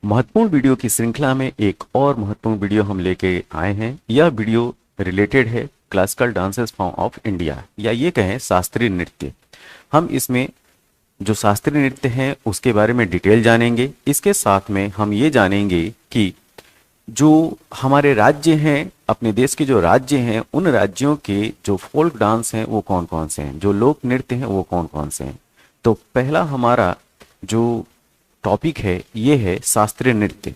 महत्वपूर्ण वीडियो की श्रृंखला में एक और महत्वपूर्ण वीडियो हम लेके आए हैं। यह वीडियो रिलेटेड है classical dances form of India, या ये कहें शास्त्रीय नृत्य। हम इसमें जो शास्त्रीय नृत्य हैं उसके बारे में डिटेल जानेंगे। इसके साथ में हम ये जानेंगे कि जो हमारे राज्य हैं, अपने देश के जो राज्य हैं, उन राज्यों के जो फोल्क डांस हैं वो कौन कौन से हैं, जो लोक नृत्य हैं वो कौन कौन से हैं। तो पहला हमारा जो टॉपिक है ये है शास्त्रीय नृत्य।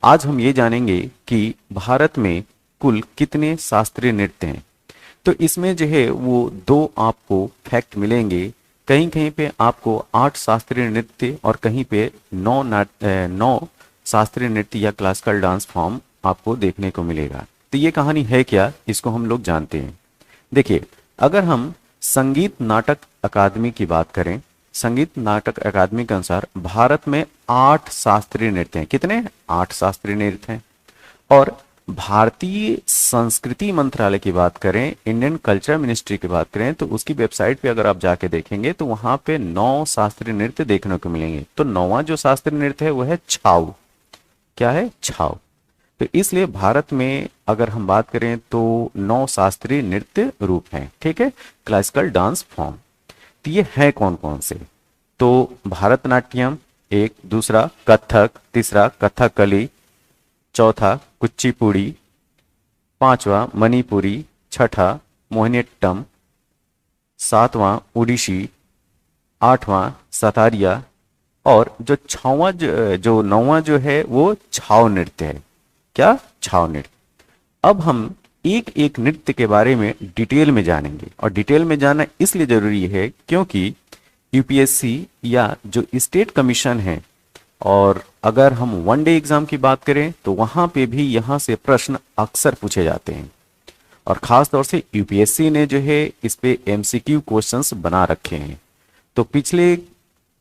आज हम ये जानेंगे कि भारत में कुल कितने शास्त्रीय नृत्य हैं। तो इसमें जो है वो दो आपको फैक्ट मिलेंगे। कहीं कहीं पे आपको 8 शास्त्रीय नृत्य और कहीं पे 9 शास्त्रीय नृत्य या क्लासिकल डांस फॉर्म आपको देखने को मिलेगा। तो ये कहानी है क्या, इसको हम लोग जानते हैं। देखिए, अगर हम संगीत नाटक अकादमी की बात करें, संगीत नाटक अकादमी के अनुसार भारत में 8 शास्त्रीय नृत्य हैं। कितने? 8 शास्त्रीय नृत्य हैं। और भारतीय संस्कृति मंत्रालय की बात करें, इंडियन कल्चर मिनिस्ट्री की बात करें, तो उसकी वेबसाइट पे अगर आप जाके देखेंगे तो वहां पे 9 शास्त्रीय नृत्य देखने को मिलेंगे। तो 9वां जो शास्त्रीय नृत्य है वो है छाऊ। क्या है? छाऊ। तो इसलिए भारत में अगर हम बात करें तो 9 शास्त्रीय नृत्य रूप हैं। ठीक है, क्लासिकल डांस फॉर्म। तो ये है कौन कौन से? तो भरतनाट्यम एक, दूसरा कथक, तीसरा कथकली, चौथा कुचिपुड़ी, पांचवा मणिपुरी, छठा मोहिनीअट्टम, सातवां ओडिशी, आठवां सतारिया, और जो छठवां जो 9वां जो है वो छाऊ नृत्य है। क्या? छाऊ नृत्य। अब हम एक एक नृत्य के बारे में डिटेल में जानेंगे, और डिटेल में जानना इसलिए जरूरी है क्योंकि यूपीएससी या जो स्टेट कमीशन है, और अगर हम वन डे एग्जाम की बात करें तो वहां पे भी यहां से प्रश्न अक्सर पूछे जाते हैं। और खास तौर से यूपीएससी ने जो है इस पे एमसीक्यू क्वेश्चंस बना रखे हैं। तो पिछले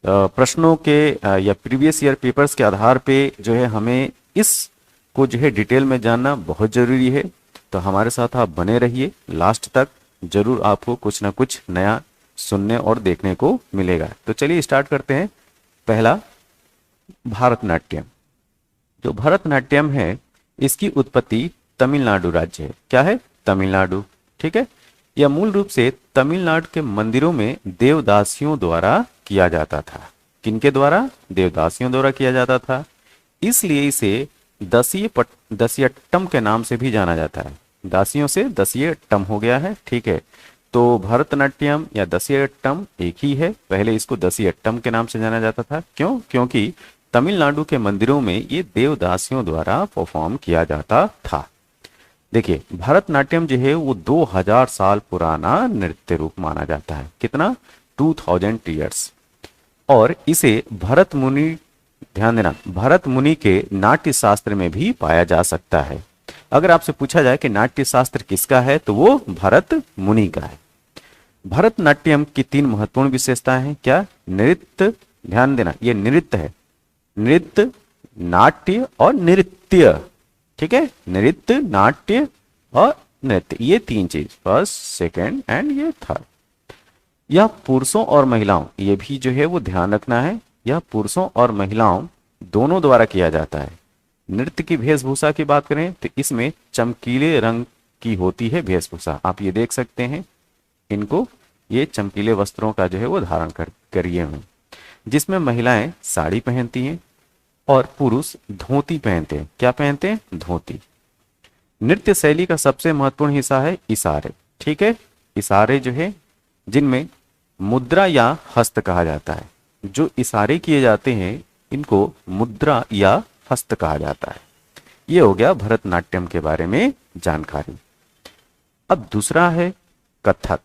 प्रश्नों के या प्रीवियस ईयर पेपर्स के आधार पे जो है हमें इस को जो है डिटेल में जानना बहुत जरूरी है। तो हमारे साथ आप बने रहिए लास्ट तक, जरूर आपको कुछ ना कुछ नया सुनने और देखने को मिलेगा। तो चलिए स्टार्ट करते हैं। पहला, भारतनाट्यम। जो भरतनाट्यम है इसकी उत्पत्ति तमिलनाडु राज्य है। क्या है? तमिलनाडु। ठीक है, यह मूल रूप से तमिलनाडु के मंदिरों में देवदासियों द्वारा किया जाता था। किनके द्वारा? देवदासियों द्वारा किया जाता था। इसलिए इसे दसियट्टम के नाम से भी जाना जाता है। दासियों से दसियट्टम हो गया है। ठीक है, तो भरतनाट्यम या दसियट्टम एक ही है। पहले इसको दसियट्टम के नाम से जाना जाता था। क्यों? क्योंकि तमिलनाडु के मंदिरों में ये देवदासियों द्वारा परफॉर्म किया जाता था। देखिए, भरतनाट्यम जो है वो 2000 साल पुराना नृत्य रूप माना जाता है। कितना? 2000 ईयर्स। और इसे भरत मुनि, ध्यान देना, भरत मुनि के नाट्य शास्त्र में भी पाया जा सकता है। अगर आपसे पूछा जाए कि नाट्य शास्त्र किसका है तो वो भरत मुनि का है। भरतनाट्यम की 3 महत्वपूर्ण विशेषताएं हैं। क्या? नृत्य, ध्यान देना, ये नृत्य है। नृत्य, नाट्य और नृत्य। ठीक है, नृत्य, नाट्य और नृत्य, ये 3 चीज, फर्स्ट, सेकंड एंड ये थर्ड। यह पुरुषों और महिलाओं, ये भी जो है वो ध्यान रखना है, यह पुरुषों और महिलाओं दोनों द्वारा किया जाता है। नृत्य की वेशभूषा की बात करें तो इसमें चमकीले रंग की होती है वेशभूषा। आप ये देख सकते हैं इनको, ये चमकीले वस्त्रों का जो है वो धारण करिए हुए, जिसमें महिलाएं साड़ी पहनती हैं और पुरुष धोती पहनते हैं। क्या पहनते हैं? धोती। नृत्य शैली का सबसे महत्वपूर्ण हिस्सा है इशारे। ठीक है, इशारे जो है जिनमें मुद्रा या हस्त कहा जाता है। जो इशारे किए जाते हैं इनको मुद्रा या हस्त कहा जाता है। ये हो गया भरतनाट्यम के बारे में जानकारी। अब दूसरा है कथक।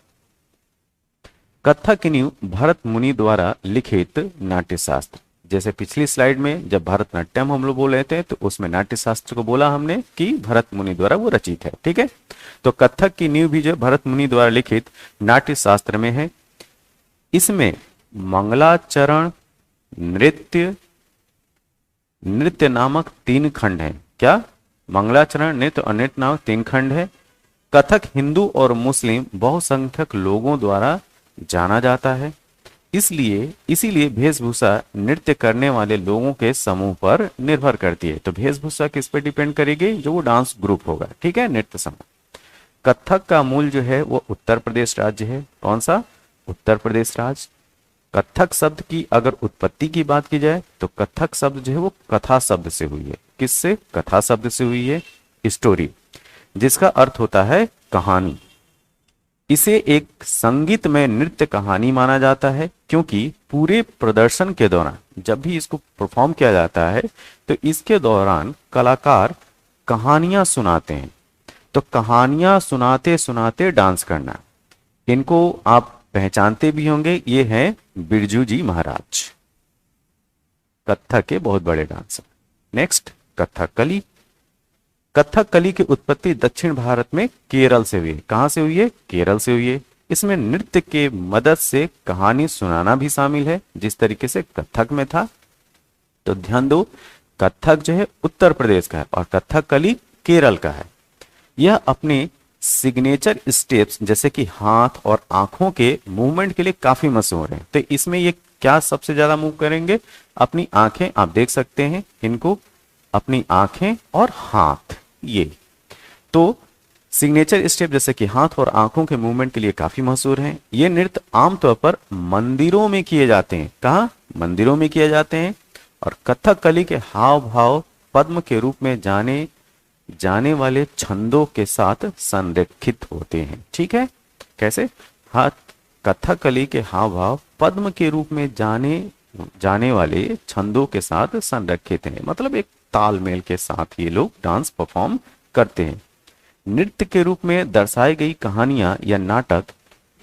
कथक की नींव भरत मुनि द्वारा लिखित नाट्य शास्त्र। जैसे पिछली स्लाइड में जब भरतनाट्यम हम लोग बोल रहे थे तो उसमें नाट्य शास्त्र को बोला हमने कि भरत मुनि द्वारा वो रचित है। ठीक है, तो कथक की नींव भी जो भरत मुनि द्वारा लिखित नाट्य शास्त्र में है। इसमें मंगलाचरण, नृत्य, नृत्य नामक 3 खंड हैं। क्या? मंगलाचरण, नृत्य और नृत्य नामक 3 खंड है। कथक हिंदू और मुस्लिम बहुसंख्यक लोगों द्वारा जाना जाता है। इसलिए इसीलिए वेशभूषा नृत्य करने वाले लोगों के समूह पर निर्भर करती है। तो वेशभूषा किस पर डिपेंड करेगी? जो वो डांस ग्रुप होगा, ठीक है, नृत्य समूह। कथक का मूल जो है वो उत्तर प्रदेश राज्य है। कौन सा? उत्तर प्रदेश राज्य। कथक शब्द की अगर उत्पत्ति की बात की जाए तो कथक शब्द जो है वो कथा शब्द से हुई है। किससे? कथा शब्द से हुई है, स्टोरी, जिसका अर्थ होता है कहानी। इसे एक संगीतमय नृत्य कहानी माना जाता है क्योंकि पूरे प्रदर्शन के दौरान जब भी इसको परफॉर्म किया जाता है तो इसके दौरान कलाकार कहानियां सुनाते हैं। तो कहानियां सुनाते सुनाते डांस करना, इनको आप पहचानते भी होंगे, ये हैं बिरजू जी महाराज, कथक के बहुत बड़े डांसर। नेक्स्ट, कथकली। कथकली की उत्पत्ति दक्षिण भारत में केरल से हुई है। कहां से हुई है? केरल से हुई है। इसमें नृत्य के मदद से कहानी सुनाना भी शामिल है, जिस तरीके से कथक में था। तो ध्यान दो, कथक जो है उत्तर प्रदेश का है और कथकली केरल का है। यह अपने सिग्नेचर स्टेप्स जैसे कि हाथ और आंखों के मूवमेंट के लिए काफी मशहूर है। तो इसमें ये क्या सबसे ज्यादा मूव करेंगे? अपनी आंखें, आप देख सकते हैं इनको, अपनी आंखें और हाथ, ये तो सिग्नेचर स्टेप जैसे कि हाथ और आंखों के मूवमेंट के लिए काफी मशहूर हैं। ये नृत्य आमतौर पर मंदिरों में किए जाते हैं। कहाँ? मंदिरों में किए जाते हैं। और कथकली के हाव भाव पद्म के रूप में जाने वाले छंदों के साथ संरेखित होते हैं। ठीक है, कैसे? हाथ, कथकली के हाव भाव पद्म के रूप में जाने वाले छंदों के साथ संरेखित हैं, मतलब एक तालमेल के साथ ये लोग डांस परफॉर्म करते हैं। नृत्य के रूप में दर्शाई गई कहानियां या नाटक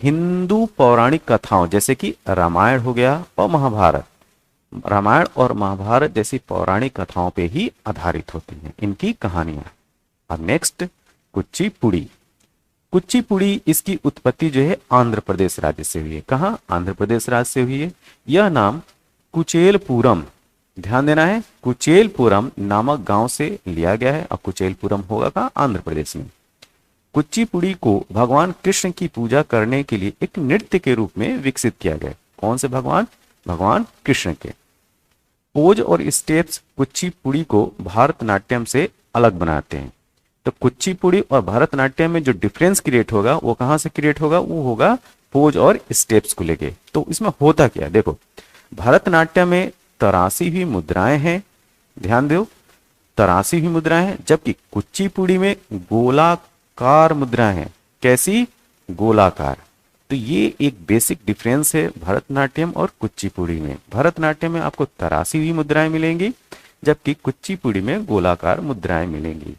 हिंदू पौराणिक कथाओं जैसे कि रामायण हो गया और महाभारत, रामायण और महाभारत जैसी पौराणिक कथाओं पे ही आधारित होती हैं इनकी कहानियां। अब नेक्स्ट, कुचिपुड़ी। कुचिपुड़ी, इसकी उत्पत्ति जो है आंध्र प्रदेश राज्य से हुई है। कहाँ? आंध्र प्रदेश राज्य से हुई है। यह नाम कुचेलपुरम, ध्यान देना है, कुचेलपुरम नामक गांव से लिया गया है और कुचेलपुरम होगा कहाँ? आंध्र प्रदेश में। कुचिपुड़ी को भगवान कृष्ण की पूजा करने के लिए एक नृत्य के रूप में विकसित किया गया। कौन से भगवान? भगवान कृष्ण के। पोज और स्टेप्स कुचिपुड़ी को भारतनाट्यम से अलग बनाते हैं। तो कुचिपुड़ी और भरतनाट्यम में जो डिफरेंस क्रिएट होगा वो कहां से क्रिएट होगा? वो होगा पोज और स्टेप्स को लेके। तो इसमें होता क्या? देखो, भरतनाट्यम में तरासी हुई मुद्राएं हैं, ध्यान दो, तरासी हुई मुद्राएं हैं, जबकि कुचिपुड़ी में गोलाकार मुद्राएं हैं। कैसी? गोलाकार। तो ये एक बेसिक डिफरेंस है भरतनाट्यम और कुचिपुड़ी में। भरतनाट्यम में आपको तरासी हुई मुद्राएं मिलेंगी, जबकि कुचिपुड़ी में गोलाकार मुद्राएं मिलेंगी।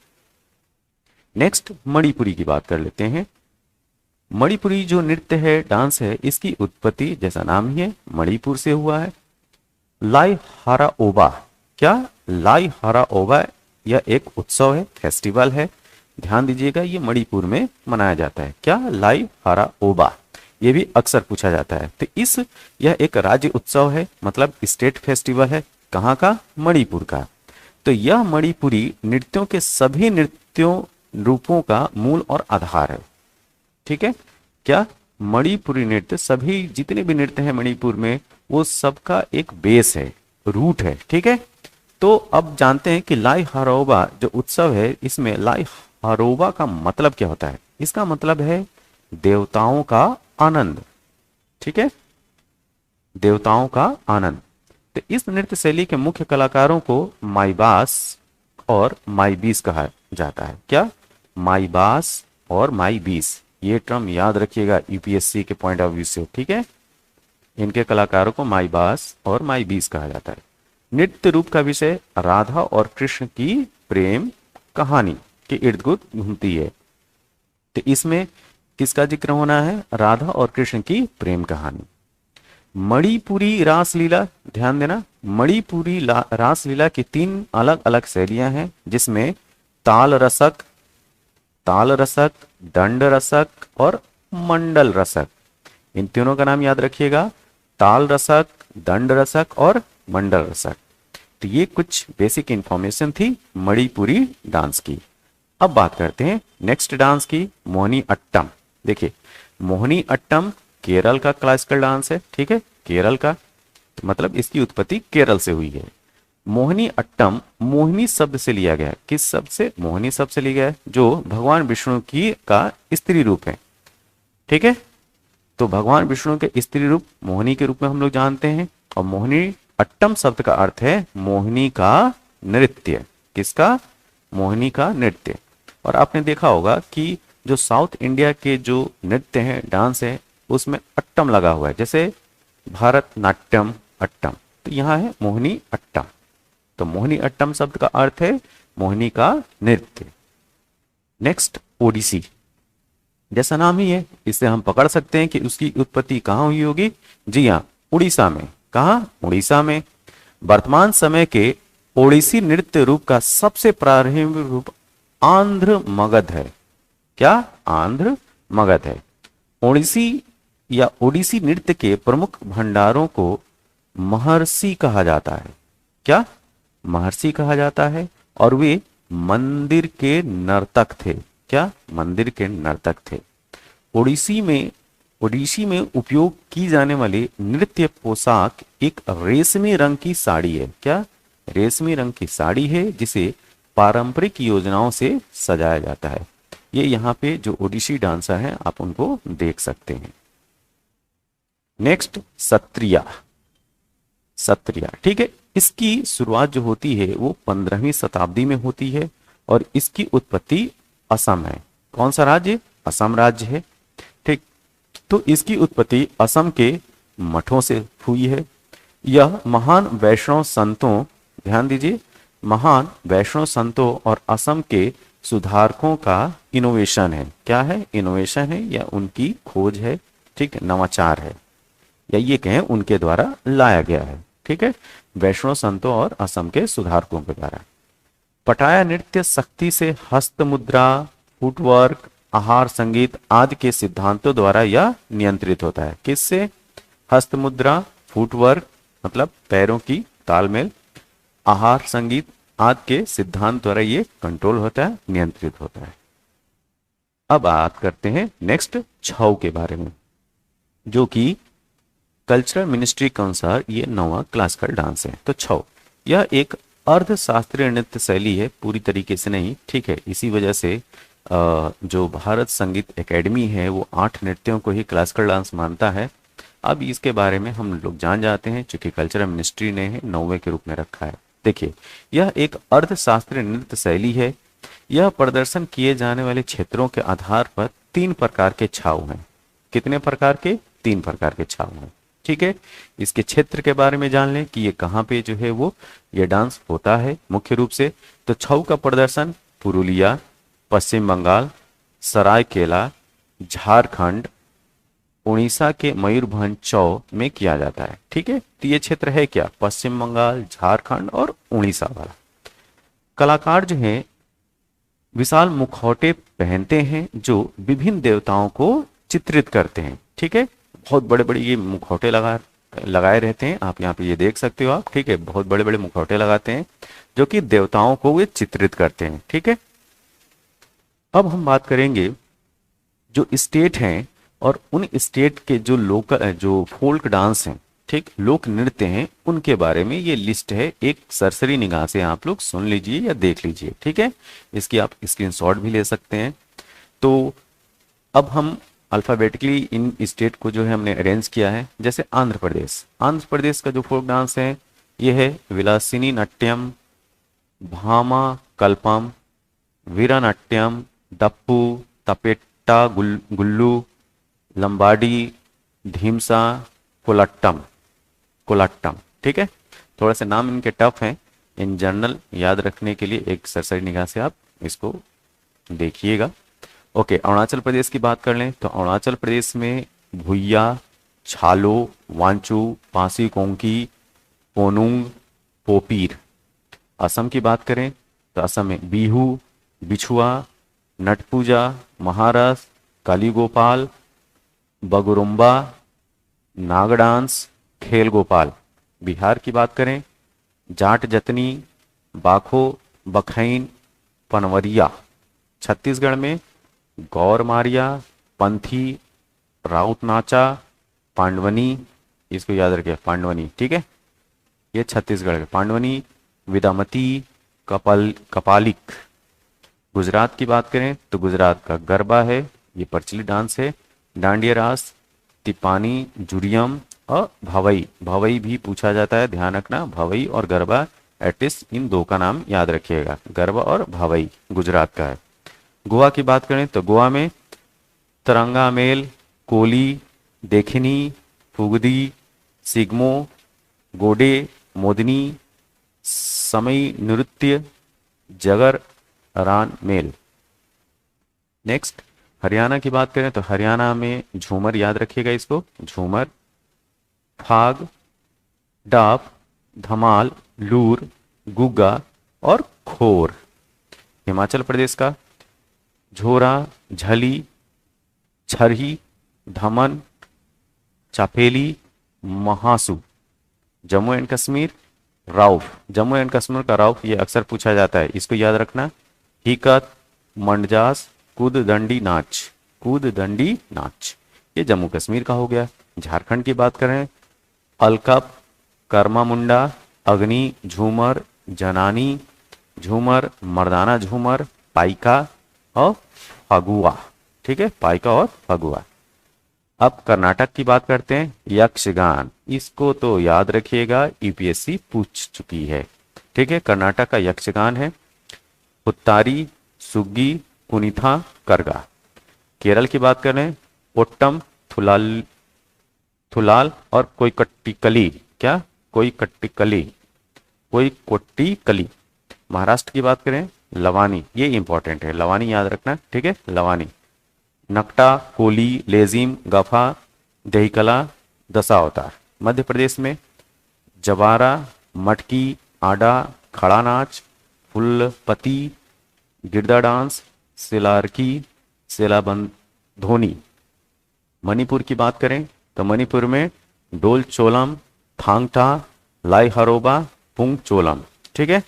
नेक्स्ट, मणिपुरी की बात कर लेते हैं। मणिपुरी जो नृत्य है, डांस है, इसकी उत्पत्ति जैसा नाम ही है मणिपुर से हुआ है। लाई हाराओबा, क्या? लाई हाराओबा यह एक उत्सव है, फेस्टिवल है, ध्यान दीजिएगा, ये मणिपुर में मनाया जाता है। क्या? लाई हाराओबा, ये भी अक्सर पूछा जाता है। तो यह एक राज्य उत्सव है, मतलब स्टेट फेस्टिवल है। कहाँ का? मणिपुर का। तो यह मणिपुरी नृत्यों के सभी नृत्यों रूपों का मूल और आधार है। ठीक है, क्या? मणिपुरी नृत्य, सभी जितने भी नृत्य हैं मणिपुर में, वो सबका एक बेस है, रूट है। ठीक है, तो अब जानते हैं कि लाई हारोबा जो उत्सव है, इसमें लाई हारोबा का मतलब क्या होता है? इसका मतलब है देवताओं का आनंद। ठीक है, देवताओं का आनंद। तो इस नृत्य शैली के मुख्य कलाकारों को माईबास और माईबीस कहा जाता है। क्या? माईबास और माईबीस, ये टर्म याद रखिएगा यूपीएससी के पॉइंट ऑफ व्यू से। ठीक है, इनके कलाकारों को माईबास और माईबीस कहा जाता है। नृत्य रूप का विषय राधा और कृष्ण की प्रेम कहानी के इर्द गिर्द घूमती है। तो इसमें किसका जिक्र होना है? राधा और कृष्ण की प्रेम कहानी। मणिपुरी रासलीला, ध्यान देना, मणिपुरी रासलीला की 3 अलग अलग शैलियां हैं, जिसमें ताल रसक, दंड रसक और मंडल रसक। इन तीनों का नाम याद रखिएगा, ताल रसक, दंड रसक और मंडल रसक। तो ये कुछ बेसिक इंफॉर्मेशन थी मणिपुरी डांस की। अब बात करते हैं नेक्स्ट डांस की, मोहिनी अट्टम। देखिए, मोहिनी अट्टम केरल का क्लासिकल डांस है। ठीक है, केरल का, मतलब इसकी उत्पत्ति केरल से हुई है। मोहिनी अट्टम मोहिनी शब्द से लिया गया है। किस शब्द से? मोहिनी शब्द से लिया गया है, जो भगवान विष्णु की का स्त्री रूप है। ठीक है, तो भगवान विष्णु के स्त्री रूप मोहिनी के रूप में हम लोग जानते हैं। और मोहिनी अट्टम शब्द का अर्थ है मोहिनी का नृत्य। किसका? मोहिनी का नृत्य। और आपने देखा होगा कि जो साउथ इंडिया के जो नृत्य हैं, डांस है, उसमें अट्टम लगा हुआ है, जैसे भरतनाट्यम अट्टम, तो यहाँ है मोहिनी अट्टम। तो मोहिनी अट्टम शब्द का अर्थ है मोहिनी का नृत्य। नेक्स्ट, ओडिसी। जैसा नाम ही है, इससे हम पकड़ सकते हैं कि उसकी उत्पत्ति कहाँ हुई होगी। जी हाँ, उड़ीसा में। कहाँ? उड़ीसा में। वर्तमान समय के ओडिसी नृत्य रूप का सबसे प्रारंभिक रूप आंध्र मगध है। क्या? आंध्र मगध है। ओडिसी या ओडिसी नृत्य के प्रमुख भंडारों को महर्षि कहा जाता है। क्या? महर्षि कहा जाता है। और वे मंदिर के नर्तक थे। क्या? मंदिर के नर्तक थे। ओडिसी में उपयोग की जाने वाली नृत्य पोशाक एक रेशमी रंग की साड़ी है। क्या? रेशमी रंग की साड़ी है, जिसे पारंपरिक योजनाओं से सजाया जाता है। ये यहाँ पे जो ओडिसी डांसर हैं, आप उनको देख सकते हैं। नेक्स्ट, सत्रिया। सत्रिया, ठीक है, इसकी शुरुआत जो होती है वो 15वीं शताब्दी में होती है और इसकी उत्पत्ति असम है। कौन सा राज्य? असम राज्य है। ठीक, तो इसकी उत्पत्ति असम के मठों से हुई है। यह महान वैष्णव संतों, ध्यान दीजिए, महान वैष्णव संतों और असम के सुधारकों का इनोवेशन है। क्या है? इनोवेशन है या उनकी खोज है। ठीक, नवाचार है, या ये कहें उनके द्वारा लाया गया है। ठीक है, वैष्णव संतों और असम के सुधारकों के द्वारा। पटाया नृत्य शक्ति से हस्त मुद्रा, फुटवर्क, आहार संगीत आदि के सिद्धांतों द्वारा यह नियंत्रित होता है। किससे? हस्त मुद्रा, फुटवर्क मतलब पैरों की तालमेल, आहार संगीत आदि के सिद्धांत द्वारा ये कंट्रोल होता है, नियंत्रित होता है। अब बात करते हैं नेक्स्ट छऊ के बारे में, जो कि कल्चरल मिनिस्ट्री के अनुसार ये 9वां क्लासिकल डांस है। तो छऊ यह एक अर्ध शास्त्रीय नृत्य शैली है, पूरी तरीके से नहीं। ठीक है, इसी वजह से जो भारत संगीत एकेडमी है वो 8 नृत्यों को ही क्लासिकल डांस मानता है। अब इसके बारे में हम लोग जान जाते हैं, चूंकि कल्चरल मिनिस्ट्री ने 9वें के रूप में रखा है। देखिए, यह एक अर्ध शास्त्रीय नृत्य शैली है। यह प्रदर्शन किए जाने वाले क्षेत्रों के आधार पर 3 प्रकार के छाऊ हैं। कितने प्रकार के? 3 प्रकार के छाऊ हैं। ठीक है, इसके क्षेत्र के बारे में जान लें कि ये कहाँ पे जो है वो ये डांस होता है मुख्य रूप से। तो छऊ का प्रदर्शन पुरुलिया, पश्चिम बंगाल, सरायकेला, झारखंड, उड़ीसा के मयूरभंज चौ में किया जाता है। ठीक है, तो ये क्षेत्र है क्या? पश्चिम बंगाल, झारखंड और उड़ीसा वाला। कलाकार जो हैं विशाल मुखौटे पहनते हैं जो विभिन्न देवताओं को चित्रित करते हैं। ठीक है, बहुत बड़े बड़े ये मुखौटे लगाए रहते हैं। आप यहाँ पे ये देख सकते हो आप। ठीक है, बहुत बड़े बड़े मुखौटे लगाते हैं जो कि देवताओं को वे चित्रित करते हैं। ठीक है, अब हम बात करेंगे जो स्टेट हैं और उन स्टेट के जो लोकल जो फोल्क डांस हैं, ठीक, लोक नृत्य हैं, उनके बारे में ये लिस्ट है। एक सरसरी निगाह से आप लोग सुन लीजिए या देख लीजिए। ठीक है, इसकी आप स्क्रीनशॉट भी ले सकते हैं। तो अब हम अल्फाबेटिकली इन स्टेट को जो है हमने अरेंज किया है। जैसे आंध्र प्रदेश, आंध्र प्रदेश का जो फोक डांस है ये है विलासिनी नाट्यम, भामा कल्पम, वीरानाट्यम, डप्पू, तपेट्टा, गुल्लू, लंबाडी, धीमसा, कोलट्टम। कोलट्टम, ठीक है, थोड़ा सा नाम इनके टफ हैं। इन जनरल याद रखने के लिए एक सरसरी निगाह से आप इसको देखिएगा। ओके, अरुणाचल प्रदेश की बात कर लें तो अरुणाचल प्रदेश में भुइया, छालो, वांचू, पासी कोंकी, पोनुंग, पोपीर। असम की बात करें तो असम में बिहू, बिछुआ, नट पूजा, महारास, काली गोपाल, बगुरुम्बा, नाग डांस, खेल गोपाल। बिहार की बात करें जाट जतनी, बाखो, बखैन, पनवरिया। छत्तीसगढ़ में गौर मारिया, पंथी, राउत नाचा, पांडवनी, इसको याद रखिए, पांडवनी, ठीक है। ये छत्तीसगढ़ का पांडवनी, विदामती, कपालिक। गुजरात की बात करें तो गुजरात का गरबा है, ये प्रचलित डांस है। डांडिया रास, तिपानी, जुरियम और भवई। भवई भी पूछा जाता है, ध्यान रखना, भवई और गरबा, एटलीस्ट इन दो का नाम याद रखिएगा, गरबा और भवई गुजरात का है। गोवा की बात करें तो गोवा में तरंगा मेल, कोली, देखनी, फुगदी, सिग्मो, गोडे, मोदनी, समई नृत्य, जगर रान मेल। नेक्स्ट हरियाणा की बात करें तो हरियाणा में झूमर, याद रखिएगा इसको, झूमर, फाग, डाफ, धमाल, लूर, गुग्गा और खोर। हिमाचल प्रदेश का झोरा, झली, छरही, धमन, चापेली, महासू। जम्मू एंड कश्मीर राउफ, जम्मू एंड कश्मीर का राउफ ये अक्सर पूछा जाता है, इसको याद रखना। हिकत, मंडजास, कूद दंडी नाच, कूद दंडी नाच, ये जम्मू कश्मीर का हो गया। झारखंड की बात करें, अलकप, कर्मा मुंडा, अग्नि, झूमर, जनानी झूमर, मर्दाना झूमर, पाइका और फगुआ, ठीक है, पाइका और फगुआ। अब कर्नाटक की बात करते हैं, यक्षगान, इसको तो याद रखिएगा, यूपीएससी पूछ चुकी है, ठीक है। कर्नाटक का यक्षगान है हुत्तारी, सुग्गी, कुनिथा, करगा। केरल की बात करें, ओट्टम, थुलाल, थुलाल और कोई कट्टिकली, क्या, कोई कट्टिकली, कोई कोट्टिकली। महाराष्ट्र की बात करें, लवानी, ये इंपॉर्टेंट है, लवानी याद रखना, ठीक है, लवानी। नकटा, कोली, लेजिम, गफा, दहीकला, दशावतार। मध्य प्रदेश में जवारा, मटकी, आडा, खड़ा नाच, फुलपति, गिरदा डांस, सिलारकी, सिलाबंद, धोनी। मणिपुर की बात करें तो मणिपुर में डोल चोलम, थांगटा, लाई हरोबा, पुंग चोलम, ठीक है।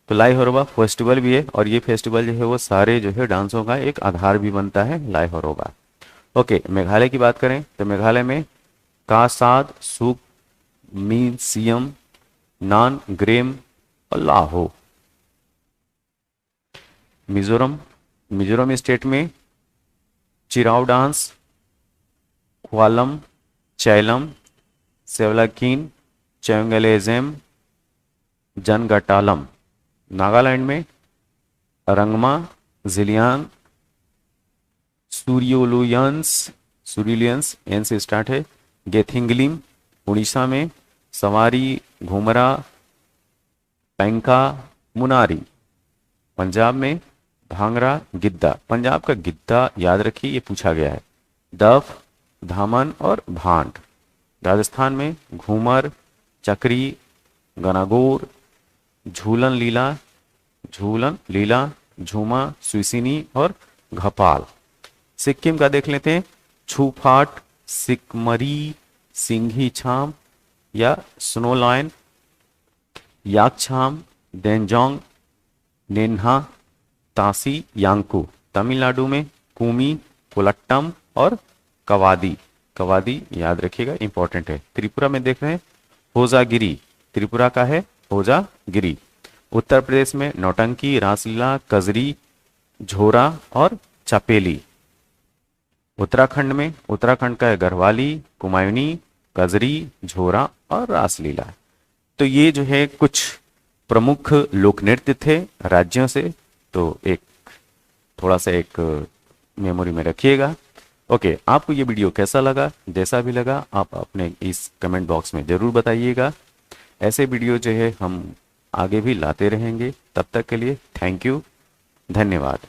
तो लाई हरोबा फेस्टिवल भी है, और ये फेस्टिवल जो है वो सारे जो है डांसों का एक आधार भी बनता है, लाई हरोबा। ओके, मेघालय की बात करें तो मेघालय में कासाद, सुक, मीन, सियम, नान, ग्रेम और लाहो। मिजोरम, मिजोरम स्टेट में चिराव डांस, क्वालम, चैलम, सेवलाकीन, चेंगलेजेम, जनगटालम। नागालैंड में रंगमा, जिलियांग, सूर्योलुयंस, सूर्यलियंस एन से स्टार्ट है, गेथिंगलिम। उड़ीसा में सवारी, घुमरा, पैंका, मुनारी। पंजाब में भांगड़ा, गिद्दा, पंजाब का गिद्दा याद रखिए, ये पूछा गया है। दफ, धामन और भांड। राजस्थान में घूमर, चक्री, गनागोर, झूलन लीला, झूलन लीला, झूमा, सुइसिनी और घपाल। सिक्किम का देख लेते हैं, छूफाट, सिकमरी, सिंघी छाम या स्नो लायन, याकछाम, डेंजोंग, नेन्हा, तासी, यांकू। तमिलनाडु में कुमी, कोलट्टम और कवादी, कवादी याद रखिएगा, इंपॉर्टेंट है। त्रिपुरा में देख रहे हैं होजागिरी, त्रिपुरा का है होजागिरी। उत्तर प्रदेश में नौटंकी, रासलीला, कजरी, झोरा और चपेली। उत्तराखंड में, उत्तराखंड का है गढ़वाली, कुमायूनी, कजरी, झोरा और रासलीला। तो ये जो है कुछ प्रमुख लोक नृत्य थे राज्यों से, तो एक थोड़ा सा एक मेमोरी में रखिएगा। ओके, आपको ये वीडियो कैसा लगा, जैसा भी लगा आप अपने इस कमेंट बॉक्स में ज़रूर बताइएगा। ऐसे वीडियो जो है हम आगे भी लाते रहेंगे। तब तक के लिए थैंक यू, धन्यवाद।